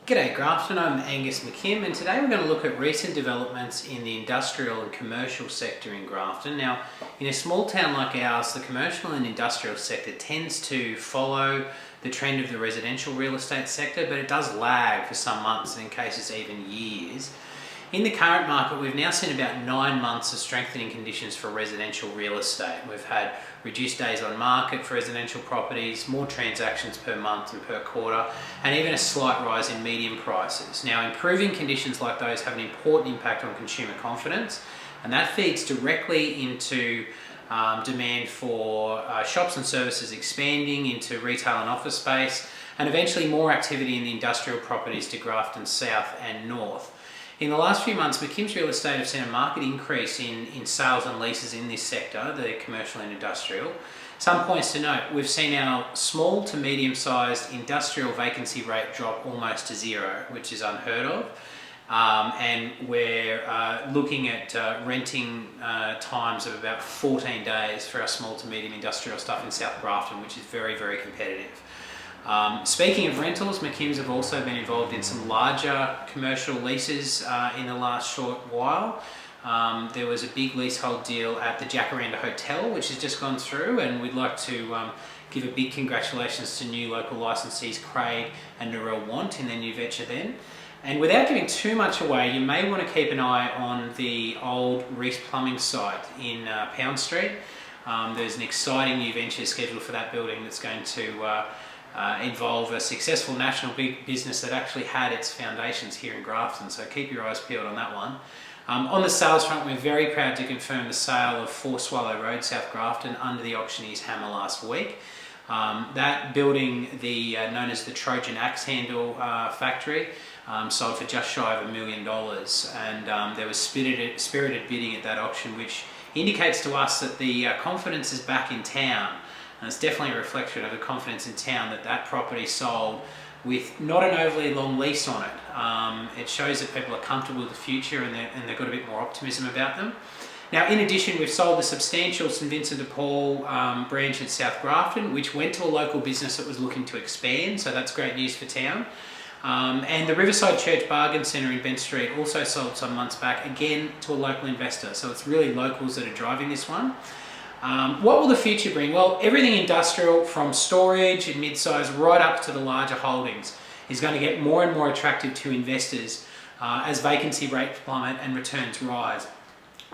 G'day Grafton, I'm Angus McKimm, and today we're going to look at recent developments in the industrial and commercial sector in Grafton. Now, in a small town like ours, the commercial and industrial sector tends to follow the trend of the residential real estate sector, but it does lag for some months and in cases even years. In the current market, we've now seen about 9 months of strengthening conditions for residential real estate. We've had reduced days on market for residential properties, more transactions per month and per quarter, and even a slight rise in median prices. Now, improving conditions like those have an important impact on consumer confidence, and that feeds directly into demand for shops and services expanding into retail and office space, and eventually more activity in the industrial properties to Grafton South and North. In the last few months, McKimm's Real Estate have seen a market increase in sales and leases in this sector, the commercial and industrial. Some points to note: we've seen our small to medium-sized industrial vacancy rate drop almost to zero, which is unheard of. And we're looking at renting times of about 14 days for our small to medium industrial stuff in South Grafton, which is very, very competitive. Speaking of rentals, McKimm's have also been involved in some larger commercial leases in the last short while. There was a big leasehold deal at the Jacaranda Hotel, which has just gone through, and we'd like to give a big congratulations to new local licensees Craig and Narelle Want in their new venture then. And without giving too much away, you may want to keep an eye on the old Reese Plumbing site in Pound Street. There's an exciting new venture scheduled for that building that's going to involve a successful national big business that actually had its foundations here in Grafton, so keep your eyes peeled on that one. On the sales front, we're very proud to confirm the sale of 4 Swallow Road, South Grafton, under the Auctioneer's hammer last week. That building, known as the Trojan Axe Handle factory, sold for just shy of $1 million, and there was spirited bidding at that auction, which indicates to us that the confidence is back in town. And it's definitely a reflection of the confidence in town that that property sold with not an overly long lease on it. It shows that people are comfortable with the future and they've got a bit more optimism about them. Now, in addition, we've sold the substantial St Vincent de Paul branch in South Grafton, which went to a local business that was looking to expand, so that's great news for town. And the Riverside Church Bargain Centre in Bent Street also sold some months back, again to a local investor, so it's really locals that are driving this one. What will the future bring? Well, everything industrial, from storage and mid-size right up to the larger holdings, is going to get more and more attractive to investors as vacancy rates plummet and returns rise.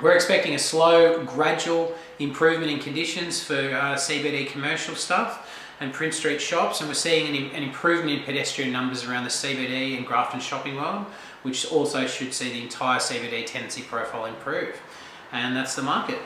We're expecting a slow, gradual improvement in conditions for CBD commercial stuff and Prince Street shops, and we're seeing an improvement in pedestrian numbers around the CBD and Grafton shopping world, which also should see the entire CBD tenancy profile improve. And that's the market.